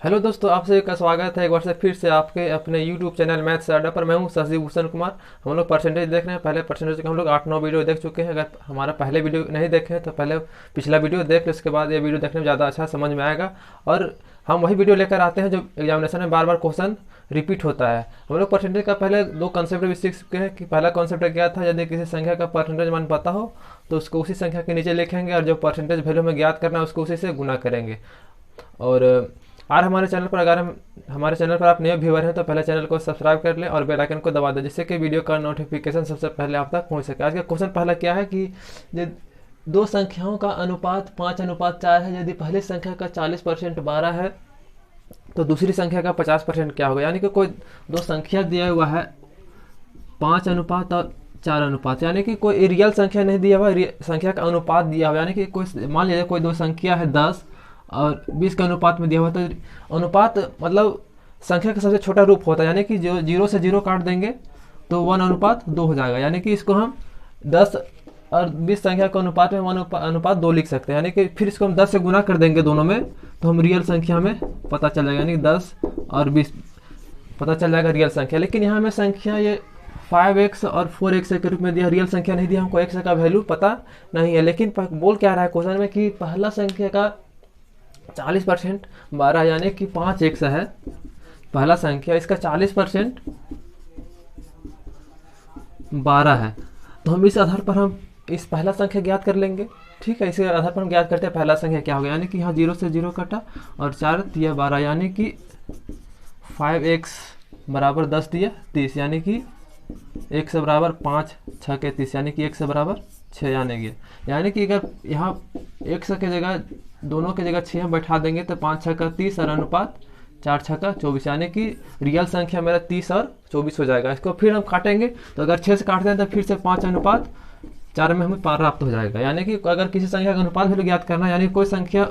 Hello दोस्तों, आप सभी का स्वागत है एक बार से फिर से आपके अपने यूट्यूब चैनल मैथ्स अड्डा पर। मैं हूं शशि भूषण कुमार। हम लोग परसेंटेज देख रहे हैं। पहले परसेंटेज के हम लोग 8-9 वीडियो देख चुके हैं। अगर हमारा पहले वीडियो नहीं देखे हैं तो पहले पिछला वीडियो देख लो, उसके बाद ये वीडियो देखने में ज़्यादा अच्छा समझ में आएगा। और हम वही वीडियो लेकर आते हैं जो एग्जामिनेशन में बार बार क्वेश्चन रिपीट होता है। हम लोग परसेंटेज का पहले दो कॉन्सेप्ट भी सीख चुके हैं कि पहला कॉन्सेप्ट क्या था, यदि किसी संख्या का परसेंटेज मान पता हो तो उसको उसी संख्या के नीचे लिखेंगे और जो परसेंटेज वैल्यू में ज्ञात करना है उसको उसी से गुना करेंगे। और हमारे चैनल पर अगर हमारे चैनल पर आप नए व्यूअर हैं तो पहले चैनल को सब्सक्राइब कर लें और बेल आइकन को दबा दें, जिससे कि वीडियो का नोटिफिकेशन सबसे पहले आप तक पहुंच सके। आज का क्वेश्चन पहला क्या है कि ये दो संख्याओं का अनुपात 5:4 है। यदि पहली संख्या का 40% 12 है तो दूसरी संख्या का 50% क्या होगा। यानी कि कोई दो संख्या दिया हुआ है 5 अनुपात और 4 अनुपात, यानी कि कोई रियल संख्या नहीं दिया हुआ, संख्या का अनुपात दिया हुआ। यानी कि कोई मान लीजिए कोई दो संख्या है 10 और 20 के अनुपात में दिया हुआ, तो अनुपात मतलब संख्या का सबसे छोटा रूप होता है। यानी कि जो 0 से 0 काट देंगे तो 1:2 हो जाएगा। यानी कि इसको हम 10 और 20 संख्या के अनुपात में 1:2 लिख सकते हैं। यानी कि फिर इसको हम 10 से गुना कर देंगे दोनों में, तो हम रियल संख्या में पता चल जाएगा। यानी कि 10 और 20 पता चल जाएगा रियल संख्या। लेकिन यहाँ हमें संख्या ये 5x और 4x के रूप में दिया, रियल संख्या नहीं दिया, हमको x का वैल्यू पता नहीं है। लेकिन बोल क्या रहा है क्वेश्चन में कि पहला संख्या का 40% 12 यानी कि 5x है पहला संख्या, इसका 40% 12 है। तो हम इस आधार पर हम इस पहला संख्या ज्ञात कर लेंगे। ठीक है, इसके आधार पर हम ज्ञात करते हैं पहला संख्या क्या होगा। यानी कि यहाँ 0 से 0 कटा और 4 दिया 12, यानी कि 5x बराबर 10 दिया 30, यानी कि x बराबर 5 6 के 30, यानी कि x बराबर 6 आने गया। यानी कि अगर यहाँ x के जगह दोनों की जगह 6 हम बैठा देंगे तो 5 6 का 30 और अनुपात 4 6 का 24, यानी कि रियल संख्या मेरा 30 और 24 हो जाएगा। इसको फिर हम काटेंगे तो अगर 6 से काटते हैं तो फिर से 5:4 में हमें प्राप्त हो जाएगा। यानी कि अगर किसी संख्या का अनुपात वैल्यू ज्ञात करना, यानी कोई संख्या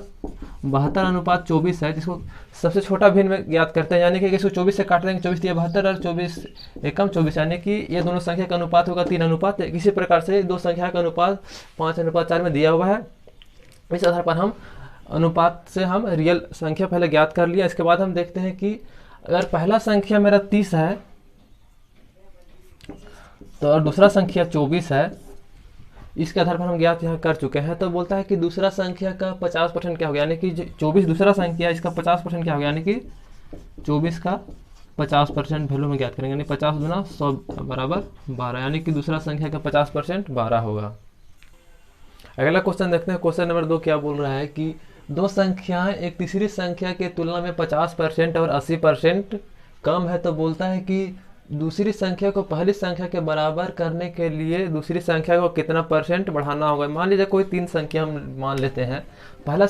72:24 है जिसको सबसे छोटा भिन्न में ज्ञात करते हैं। यानी कि इसको 24 से काट देंगे, 24 दिया 72 और 24 एकम 24, यानी कि ये दोनों संख्या का अनुपात होगा 3:1। इसी प्रकार से दो संख्या का अनुपात 5:4 में दिया हुआ है। इस आधार पर हम अनुपात से हम रियल संख्या पहले ज्ञात कर लिया। इसके बाद हम देखते हैं कि अगर पहला संख्या मेरा 30 है तो और दूसरा संख्या 24 है, इसके आधार पर हम ज्ञात यहाँ कर चुके हैं। तो बोलता है कि दूसरा संख्या का 50% क्या होगा। यानी कि 24 दूसरा संख्या, इसका 50% क्या होगा। यानी कि 24 का 50% वैल्यू में ज्ञात करेंगे, यानी 50 गुना 100 बराबर 12, यानी कि दूसरा संख्या का 50% 12 होगा। अगला क्वेश्चन देखते हैं। क्वेश्चन नंबर 2 क्या बोल रहा है कि दो संख्याएं एक तीसरी संख्या के तुलना में 50% और 80% कम है। तो बोलता है कि दूसरी संख्या को पहली संख्या के बराबर करने के लिए दूसरी संख्या को कितना परसेंट बढ़ाना होगा। मान लीजिए कोई 3 संख्या हम मान लेते हैं, पहला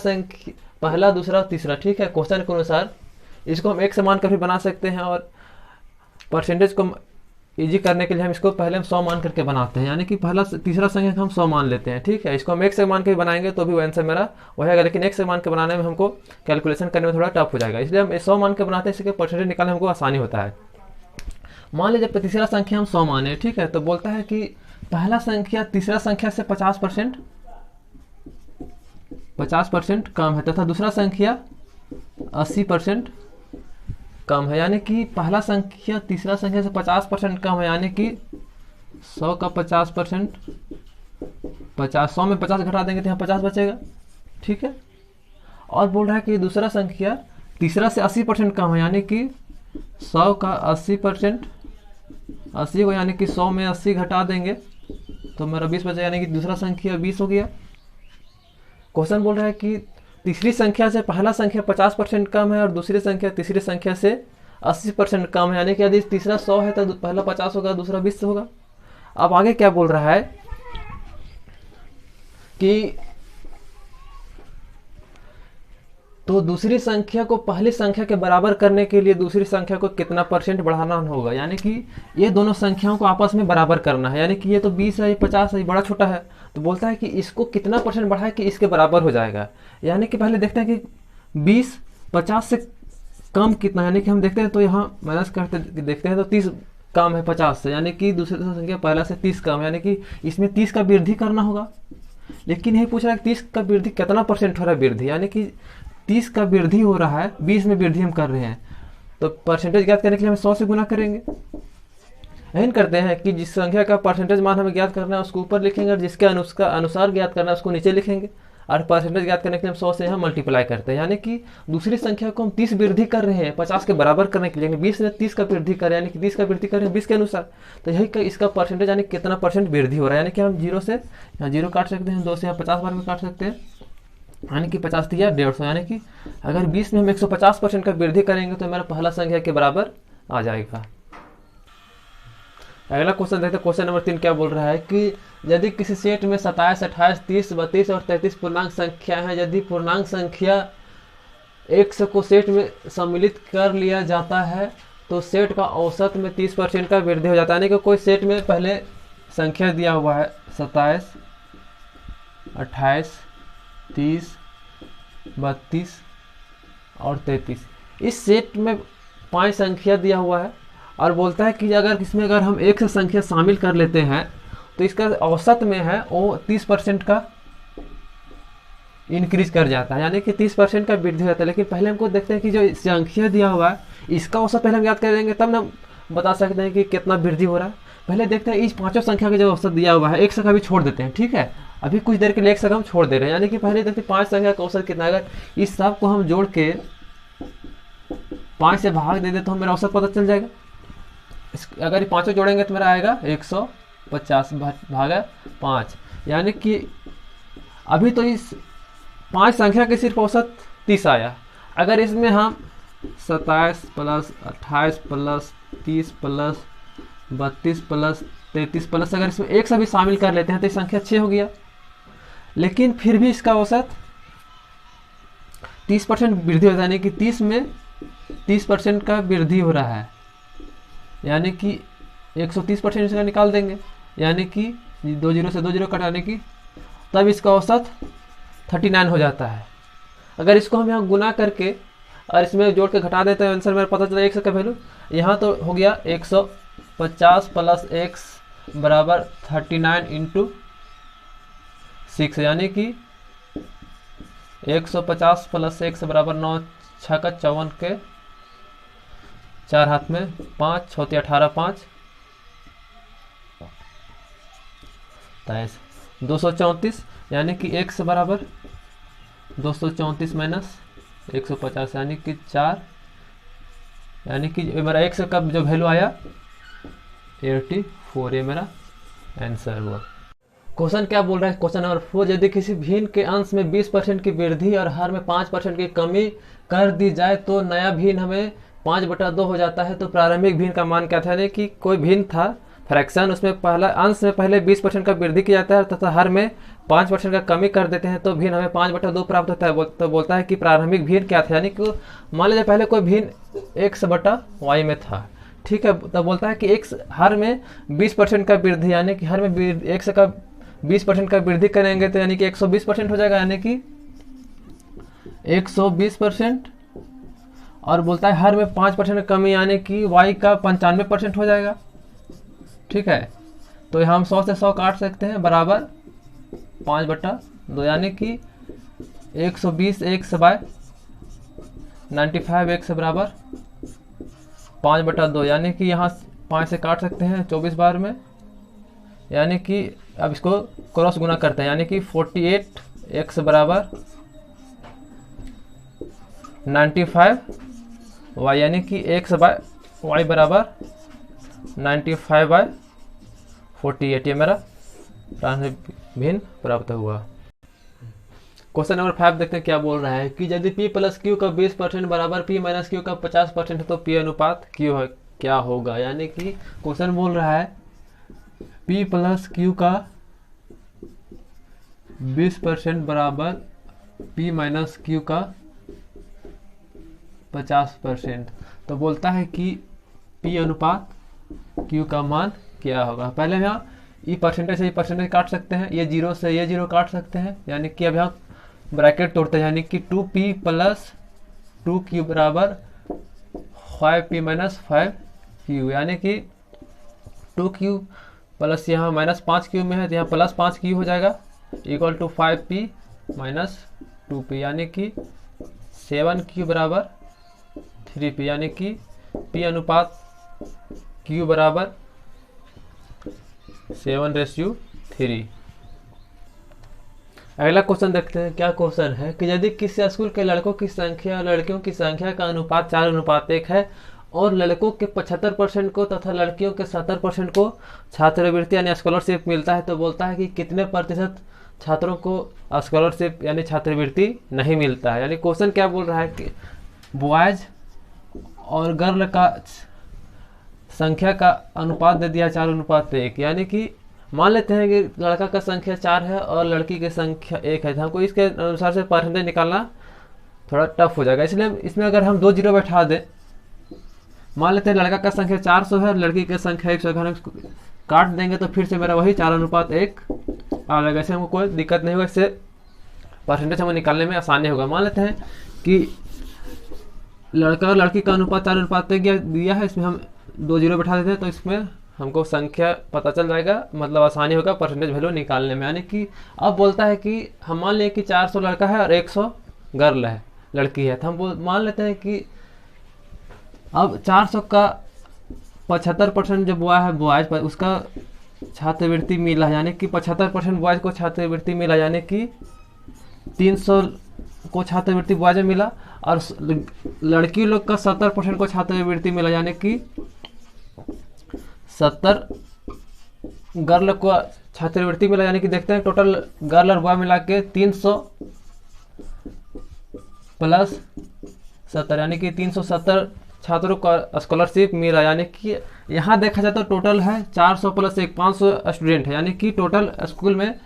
दूसरा तीसरा। ठीक है, क्वेश्चन के अनुसार इसको हम एक समान कर भी बना सकते हैं और परसेंटेज को इजी करने के लिए हम इसको पहले हम 100 मान करके बनाते हैं। यानी कि पहला तीसरा संख्या को हम 100 मान लेते हैं। ठीक है, इसको हम एक से मान के बनाएंगे तो भी वो आंसर मेरा वही, लेकिन एक से मान के बनाने में हमको कैलकुलेशन करने में थोड़ा टफ हो जाएगा, इसलिए हम 100 मान के बनाते हैं। इसके परसेंटेज निकालने में हमको आसानी होता है। मान लीजिए तीसरा संख्या हम 100 माने। ठीक है, तो बोलता है कि पहला संख्या तीसरा संख्या से 50% कम है तथा दूसरा संख्या 80% कम है। यानी कि पहला संख्या तीसरा संख्या से 50% कम है, यानी कि 100 का 50%, 100 में 50 घटा देंगे तो यहाँ 50 बचेगा। ठीक है, और बोल रहा है कि दूसरा संख्या तीसरा से 80% कम है, यानी कि 100 का 80%, 80 को यानी कि 100 में 80 घटा देंगे तो मेरा 20 बचेगा, यानी कि दूसरा संख्या 20 हो गया। क्वेश्चन बोल रहा है कि तीसरी संख्या से पहला संख्या 50% कम है और दूसरी संख्या तीसरी संख्या से 80% कम है। यानी कि यदि तीसरा 100 है तो पहला 50 होगा, दूसरा 20 होगा। अब आगे क्या बोल रहा है कि तो दूसरी संख्या को पहली संख्या के बराबर करने के लिए दूसरी संख्या को कितना परसेंट बढ़ाना होगा। यानी कि ये दोनों संख्याओं को आपस में बराबर करना है। यानी कि ये तो 20 है, ये 50 है, ये बड़ा छोटा है। तो बोलता है कि इसको कितना परसेंट बढ़ाए कि इसके बराबर हो जाएगा। यानी कि पहले देखते हैं कि 20 50 से कम कितना, यानी कि हम देखते हैं तो यहाँ माइनस करते देखते हैं तो 30 कम है 50 से, यानी कि दूसरी संख्या पहला से 30 कम है, यानी कि इसमें 30 का वृद्धि करना होगा। लेकिन यही पूछ रहा है 30 का वृद्धि कितना परसेंट हो रहा है वृद्धि, यानी कि 30 का वृद्धि हो रहा है, 20 में वृद्धि हम कर रहे हैं, तो परसेंटेज ज्ञात करने के लिए हम 100 से गुना करेंगे। यही करते हैं कि जिस संख्या का परसेंटेज मान हमें ज्ञात करना है उसको ऊपर लिखेंगे, और जिसके अनुसार ज्ञात करना है उसको नीचे लिखेंगे, और परसेंटेज ज्ञात करने के लिए हम 100 से यहाँ मल्टीप्लाई करते हैं। यानी कि दूसरी संख्या को हम 30 वृद्धि कर रहे हैं 50 के बराबर करने के लिए, 20 में 30 का वृद्धि कर रहे हैं, यानी कि 30 का वृद्धि कर रहे हैं 20 के अनुसार, तो यही इसका परसेंटेज यानी कितना परसेंट वृद्धि हो रहा है। यानी कि हम 0 से यहाँ 0 काट सकते हैं, 2 से यहाँ 50 बार में काट सकते हैं, यानी कि 50 दिया 150, यानी कि अगर 20 में हम 150% का वृद्धि करेंगे तो हमारा पहला संख्या के बराबर आ जाएगा। अगला क्वेश्चन देखते हैं, क्वेश्चन नंबर 3 क्या बोल रहा है कि यदि किसी सेट में 27, 28, 30, 32 और 33 पूर्णांक संख्या है, यदि पूर्णांक संख्या x को सेट में सम्मिलित कर लिया जाता है तो सेट का औसत में 30% का वृद्धि हो जाता है। यानी कि कोई सेट में पहले संख्या दिया हुआ है 27, 28, 30, 32 और 33, इस सेट में 5 संख्या दिया हुआ है, और बोलता है कि अगर इसमें अगर हम एक से संख्या शामिल कर लेते हैं तो इसका औसत में है वो 30% का इंक्रीज कर जाता है, यानी कि 30% का वृद्धि हो जाता है। लेकिन पहले हमको देखते हैं कि जो संख्या दिया हुआ है इसका औसत पहले हम याद कर देंगे, तब ना बता सकते हैं कि कितना वृद्धि हो रहा है। पहले देखते हैं इस पांचों संख्या का जो औसत दिया हुआ है, एक संख्या भी छोड़ देते हैं, ठीक है, अभी कुछ देर के लिए एक संख्या हम छोड़ दे रहे हैं, यानी कि पहले देखते हैं 5 संख्या का औसत कितना है। अगर इस सब को हम जोड़ के 5 से भाग दे दे तो हमें औसत पता चल जाएगा। अगर ये पांचों जोड़ेंगे तो मेरा आएगा 150 भागा 5, यानी कि अभी तो इस 5 संख्या के सिर्फ औसत 30 आया। अगर इसमें हम 27 plus 28 plus 30 plus 32 plus 33 plus अगर इसमें एक से भी शामिल कर लेते हैं तो संख्या 6 हो गया, लेकिन फिर भी इसका औसत 30% वृद्धि हो जाता है, यानी कि 30 में 30% का वृद्धि हो रहा है, यानी कि 130% इसका निकाल देंगे, यानी कि 2 0 से 2 0 कटाने की, तब इसका औसत 39 हो जाता है। अगर इसको हम यहाँ गुना करके और इसमें जोड़ के घटा देते हैं आंसर मेरा पता चला x का वैल्यू यहाँ तो हो गया 150 प्लस x बराबर 39 इंटू 6, यानी कि 150 प्लस x बराबर 9 6 का 54 के 4 हाथ में 5 6 18 5 234, यानी कि x बराबर 234 माइनस 150 यानी कि 4, यानी कि मेरा x का जो वैल्यू आया 84, ये मेरा आंसर हुआ। क्वेश्चन क्या बोल रहा है, क्वेश्चन नंबर 4, यदि किसी भिन्न के अंश में 20% की वृद्धि और हर में 5% की कमी कर दी जाए तो नया भिन्न हमें 5/2 हो जाता है। तो प्रारंभिक भिन्न का मान क्या था, यानी कि कोई भिन्न था फ्रैक्शन, उसमें पहला अंश में पहले 20% का वृद्धि किया जाता है तथा हर में 5% का कमी कर देते हैं तो भिन्न हमें 5/2 प्राप्त होता है। तो बोलता है कि प्रारंभिक भिन्न क्या था, यानी कि मान लीजिए पहले कोई भिन्न x/y में था, ठीक है, तो बोलता है कि x हर में 20% का वृद्धि, यानी कि हर में x का 20% का वृद्धि करेंगे तो यानी कि 120% हो जाएगा, यानी कि 120%, और बोलता है हर में 5% का कमी यानी कि y का 95% हो जाएगा, ठीक है। तो हम 100 से 100 काट सकते हैं बराबर 5/2, यानी कि 120x बाय 95x बराबर 5/2, यानी कि यहाँ 5 से काट सकते हैं 24 बार में, यानी कि अब इसको क्रॉस गुना करते हैं, यानी कि 48x बराबर 95y, यानी कि x बाय y बराबर 95/48, ये मेरा भिन्न प्राप्त हुआ। क्वेश्चन नंबर 5 देखते हैं क्या बोल रहा है कि यदि p प्लस क्यू का 20% बराबर p माइनस क्यू का 50% है तो p अनुपात क्यू है क्या होगा। यानी कि क्वेश्चन बोल रहा है p प्लस क्यू का 20% बराबर p माइनस क्यू का 50%, तो बोलता है कि p अनुपात q का मान क्या होगा। पहले यहाँ ये परसेंटेज से ये परसेंटेज काट सकते हैं, ये 0 से ये 0 काट सकते हैं, यानी कि अब यहाँ ब्रैकेट तोड़ते हैं, यानी कि 2p प्लस 2q बराबर 5p माइनस 5q, यानी कि 2q प्लस यहाँ माइनस 5q में है तो यहाँ प्लस 5q हो जाएगा equal to 5p minus 2p, यानी कि 7Q बराबर 3P, यानी कि P अनुपात Q बराबर 7:3। अगला क्वेश्चन देखते हैं। क्या क्वेश्चन है कि यदि किसी स्कूल के लड़कों की संख्या और लड़कियों की संख्या का अनुपात 4:1 है और लड़कों के 75% को तथा लड़कियों के 70% को छात्रवृत्ति यानी स्कॉलरशिप मिलता है, तो बोलता है कि कितने प्रतिशत छात्रों को स्कॉलरशिप यानी छात्रवृत्ति नहीं मिलता है। यानी क्वेश्चन क्या बोल रहा है कि बॉयज और गर्ल का संख्या का अनुपात दे दिया 4:1, यानी कि मान लेते हैं कि लड़का का संख्या 4 है और लड़की की संख्या 1 है, तो हमको इसके अनुसार से परसेंटेज निकालना थोड़ा टफ हो जाएगा। इसलिए इसमें अगर हम 2 जीरो बैठा दें, मान लेते हैं लड़का का संख्या 400 है और लड़की की संख्या 100 है, काट देंगे तो फिर से मेरा वही 4:1 आ जाएगा। इससे हमको कोई दिक्कत नहीं होगा, इससे परसेंटेज हमें निकालने में आसानी होगा। मान लेते हैं कि लड़का और लड़की का अनुपात 4:1 दिया है, इसमें हम 2 जीरो बैठा देते हैं तो इसमें हमको संख्या पता चल जाएगा, मतलब आसानी होगा परसेंटेज वैल्यू निकालने में। यानी कि अब बोलता है कि हम मान लें कि 400 लड़का है और 100 गर्ल है, लड़की है, तो हम मान लेते हैं कि अब 400 का 75% जो बॉय है बॉयज पर उसका छात्रवृत्ति मिला, यानी कि 75% बॉयज को छात्रवृत्ति मिला, यानी कि 300 को छात्रवृत्ति बॉयज में मिला और लड़की लोग का 70% को छात्रवृत्ति मिला, यानी कि 70 गर्ल को छात्रवृत्ति मिला। यानी कि देखते हैं टोटल गर्ल और बॉय मिला के 300 प्लस 70, यानी कि 370 छात्रों को स्कॉलरशिप मिला। यानी कि यहाँ देखा जाए तो टोटल है 400 प्लस 1 500 स्टूडेंट है, यानी कि टोटल स्कूल में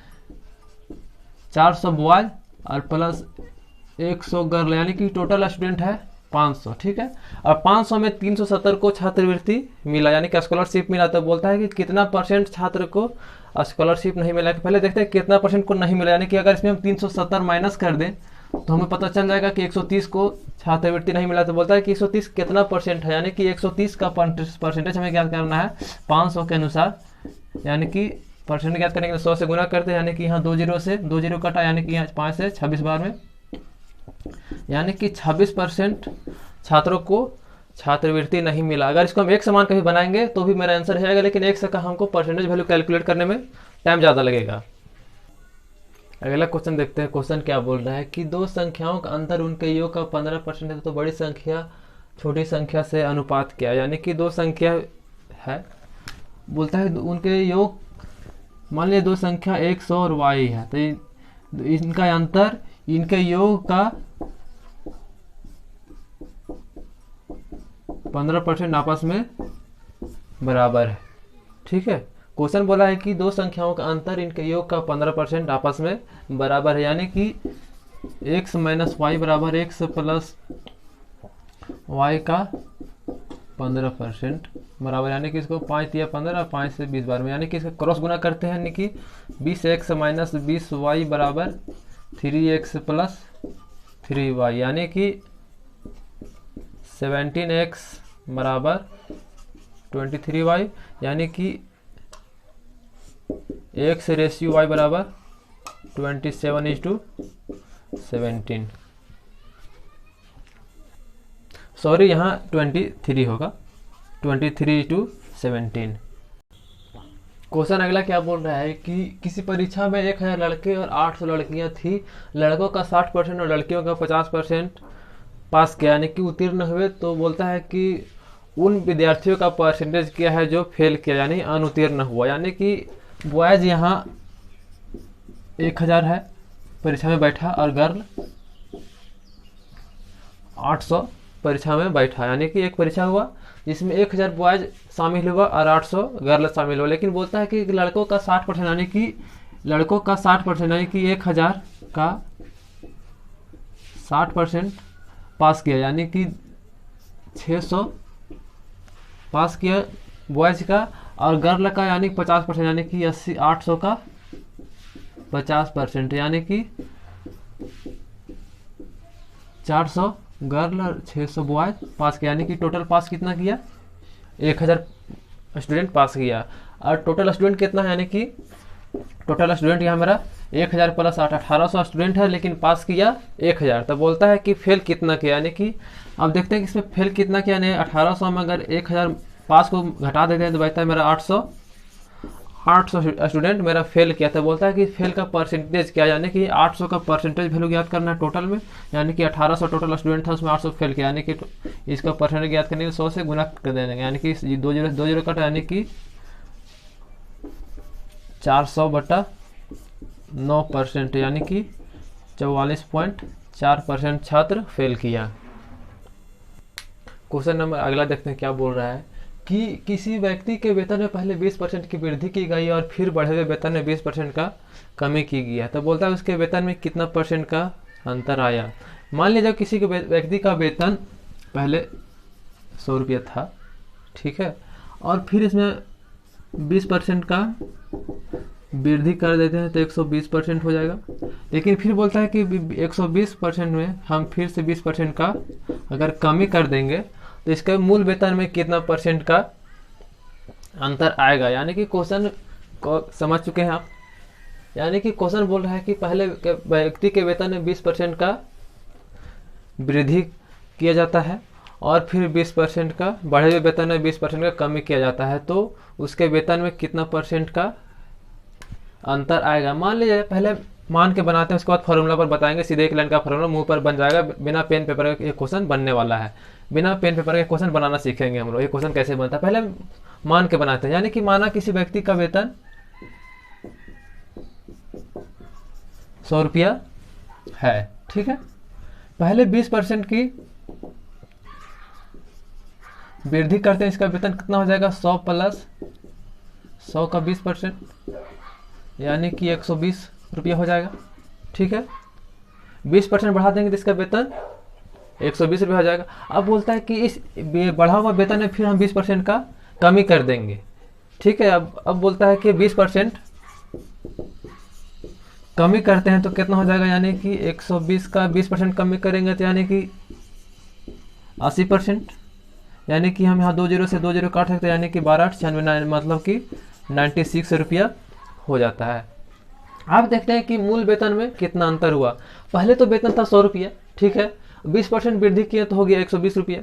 400 बॉय और प्लस 100 गर्ल, यानी कि टोटल स्टूडेंट है 500। ठीक है, और 500 में 370 को छात्रवृत्ति मिला, यानी कि स्कॉलरशिप मिला। तो बोलता है कि कितना परसेंट छात्र को स्कॉलरशिप नहीं मिला। पहले देखते हैं कितना परसेंट को नहीं मिला, यानी कि अगर इसमें हम 370 माइनस कर दें तो हमें पता चल जाएगा कि 130 को छात्रवृत्ति नहीं मिला। तो बोलता है कि 130 कितना परसेंट है, यानी कि 130 का परसेंटेज हमें ज्ञात करना है 500 के अनुसार। यानी कि परसेंट ज्ञात करने के लिए 100 से गुना करते हैं, यानी कि यहाँ 2 जीरो से 2 जीरो कटा, यानी कि यहाँ 5 से 26 बार में, यानी कि 26% छात्रों को छात्रवृत्ति नहीं मिला। अगर इसको हम एक समान कभी बनाएंगे तो भी मेरा आंसर हो जाएगा, लेकिन एक से का हमको परसेंटेज वैल्यू कैलकुलेट करने में टाइम ज़्यादा लगेगा। अगला क्वेश्चन देखते हैं। क्वेश्चन क्या बोल रहा है कि दो संख्याओं का अंतर उनके योग का 15% है, तो बड़ी संख्या छोटी संख्या से अनुपात क्या है। यानी कि दो संख्या है, बोलता है उनके योग, मान लिया दो संख्या 100 और y है, तो इनका अंतर इनके योग का 15% आपस में बराबर है। ठीक है, क्वेश्चन बोला है कि दो संख्याओं का अंतर इनके योग का 15% आपस में बराबर है, यानी कि x माइनस वाई बराबर x प्लस वाई का 15% बराबर, यानी कि इसको 5 दिया 15 और 5 से 20 बार में, यानी कि इसका क्रॉस गुना करते हैं, यानी कि 20x माइनस 20y बराबर 3x प्लस 3y, यानी कि 17x बराबर 23y, यानी कि x रेशियो y बराबर 27:17। सॉरी, यहाँ 23 होगा, 23:17। क्वेश्चन अगला क्या बोल रहा है कि किसी परीक्षा में 1000 लड़के और 800 लड़कियां थी, लड़कों का 60% और लड़कियों का 50% पास किया, यानी कि उत्तीर्ण हुए। तो बोलता है कि उन विद्यार्थियों का परसेंटेज क्या है जो फेल किया, यानी अनुत्तीर्ण हुआ। यानी कि बॉयज यहाँ 1000 है परीक्षा में बैठा और गर्ल 800 परीक्षा में बैठा, यानी कि एक परीक्षा हुआ जिसमें 1000 बॉयज शामिल हुआ और 800 गर्ल शामिल हुआ। लेकिन बोलता है कि लड़कों का 60%, यानी कि लड़कों का 60%, यानी कि 1000 का 60% पास किया, यानी कि 600 पास किया बॉयज का, और गर्ल का यानी 50%, यानी कि 800 का 50%, यानी कि 400 गर्ल और 600 बॉयज पास किया, यानी कि टोटल पास कितना किया, 1000 स्टूडेंट पास किया। और टोटल स्टूडेंट कितना है, यानी कि टोटल स्टूडेंट यहाँ मेरा 1000 प्लस 8, 1800 स्टूडेंट है, लेकिन पास किया 1000। तो बोलता है कि फेल कितना किया, यानी कि अब देखते हैं कि इसमें फेल कितना किया। यानी 1800 में अगर 1000 पास को घटा देते हैं तो बचता है मेरा 800 स्टूडेंट मेरा फेल किया। तो बोलता है कि फेल का परसेंटेज क्या, यानी कि 800 का परसेंटेज वैल्यू याद करना है टोटल में। यानी कि 1800 टोटल स्टूडेंट था, उसमें 800 फेल किया, यानी कि इसका परसेंटेज याद करने के 100 से गुना कर देंगे, यानी कि 2 जीरो कट, यानी कि 400/9%, यानी कि 44.4% छात्र फेल किया। क्वेश्चन नंबर अगला देखते हैं क्या बोल रहा है कि किसी व्यक्ति के वेतन में पहले 20% की वृद्धि की गई और फिर बढ़े हुए वेतन में 20% का कमी की गई है। तो बोलता है उसके वेतन में कितना परसेंट का अंतर आया। मान लीजिए किसी के व्यक्ति का वेतन पहले 100 रुपया था, ठीक है, और फिर इसमें 20% का वृद्धि कर देते हैं तो 120% हो जाएगा। लेकिन फिर बोलता है कि 120% में हम फिर से 20% का अगर कमी कर देंगे तो इसका मूल वेतन में कितना परसेंट का अंतर आएगा। यानी कि क्वेश्चन को समझ चुके हैं आप। यानी कि क्वेश्चन बोल रहा है कि पहले व्यक्ति के वेतन में 20% का वृद्धि किया जाता है और फिर 20% का बढ़े हुए वेतन में 20% का कमी किया जाता है, तो उसके वेतन में कितना परसेंट का अंतर आएगा। मान लीजिए पहले मान के बनाते हैं, उसके बाद फॉर्मूला पर बताएंगे। सीधे एक लाइन का फॉर्मूला मुंह पर बन जाएगा, बिना पेन पेपर का ये क्वेश्चन बनने वाला है। बिना पेन पेपर के क्वेश्चन बनाना सीखेंगे हम लोग। ये क्वेश्चन कैसे बनता है पहले मान के बनाते हैं। यानी कि माना किसी व्यक्ति का वेतन 100 रुपया है, ठीक है, पहले 20% की वृद्धि करते हैं, इसका वेतन कितना हो जाएगा 100 प्लस 100 का 20%, यानी कि 120 रुपया हो जाएगा, ठीक है। 20% बढ़ा देंगे तो इसका वेतन 120 रुपया हो जाएगा। अब बोलता है कि इस बढ़ा हुआ वेतन में फिर हम 20% का कमी कर देंगे, ठीक है। अब बोलता है कि 20% कमी करते हैं तो कितना हो जाएगा, यानी कि 120 का 20% कमी करेंगे तो यानी कि 80%, यानी कि हम यहाँ 2 जीरो से 2 जीरो काट सकते हैं, यानी कि 12/8 मतलब कि 96 रुपया हो जाता है। आप देखते हैं कि मूल वेतन में कितना अंतर हुआ। पहले तो वेतन था 100 रुपया, ठीक है, 20% वृद्धि किया तो हो गया 120 रुपया।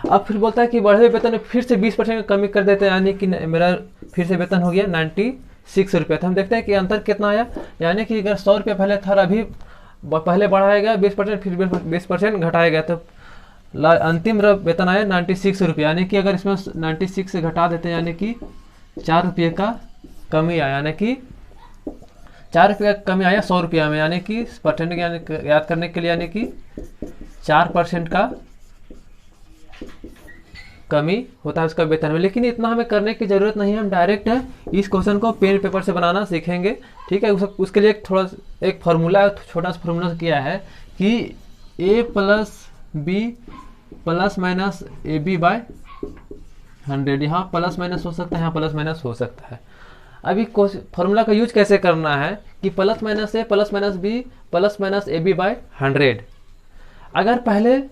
अब फिर बोलता है कि बढ़े हुए वेतन में फिर से 20% का कमी कर देते हैं, यानी कि मेरा फिर से वेतन हो गया 96 रुपया। तो हम देखते हैं कि अंतर कितना आया। यानी कि अगर 100 रुपया पहले था, अभी पहले बढ़ाया गया 20%, फिर 20% घटाया गया, तो अंतिम वेतन आया 96 रुपया। यानी कि अगर इसमें 96 से घटा देते हैं, यानी कि 4 रुपये का कमी आया, यानी कि 4 रुपये का कमी आया 100 रुपया में, यानी कि परसेंट याद करने के लिए, यानी कि 4% का कमी होता है उसका वेतन में। लेकिन इतना हमें करने की ज़रूरत नहीं है, हम डायरेक्ट है इस क्वेश्चन को पेन पेपर से बनाना सीखेंगे, ठीक है। उसके लिए एक फार्मूला, छोटा सा फार्मूला किया है कि a plus B plus minus AB/100। यहाँ प्लस माइनस हो सकता है, यहाँ प्लस माइनस हो सकता है। अभी फार्मूला का यूज कैसे करना है कि plus minus A plus minus B plus minus AB/100। अगर पहले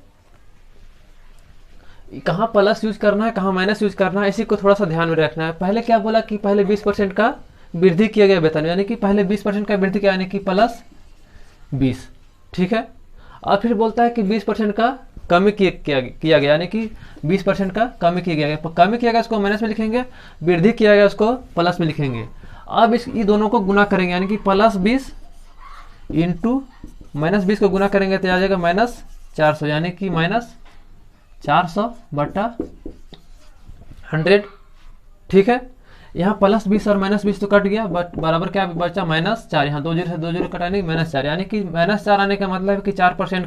कहाँ प्लस यूज करना है कहाँ माइनस यूज करना है, इसी को थोड़ा सा ध्यान में रखना है। पहले क्या बोला कि पहले 20% का वृद्धि किया गया वेतन, यानी कि पहले 20% का वृद्धि किया, यानी कि प्लस 20, ठीक है। और फिर बोलता है कि 20% का कमी किया गया, यानी कि 20% का कमी किया गया। कमी किया गया उसको माइनस में लिखेंगे, वृद्धि किया गया उसको प्लस में लिखेंगे। अब ये दोनों को गुना करेंगे, यानी कि प्लस 20 इंटू माइनस 20 को गुना करेंगे तो आ जाएगा -400, यानी कि -400/100, ठीक है। यहाँ प्लस 20 और माइनस 20 तो कट गया, बट बराबर क्या बचा -4। यहाँ 2 जीरो से 2 जीरो कटाने -4, यानी कि -4 आने का मतलब है कि 4%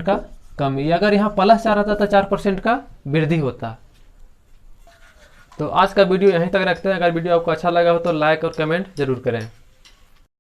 का कमी। अगर यहाँ +4 आता तो 4% का वृद्धि होता। तो आज का वीडियो यहीं तक रखते हैं। अगर वीडियो आपको अच्छा लगा हो तो लाइक और कमेंट जरूर करें।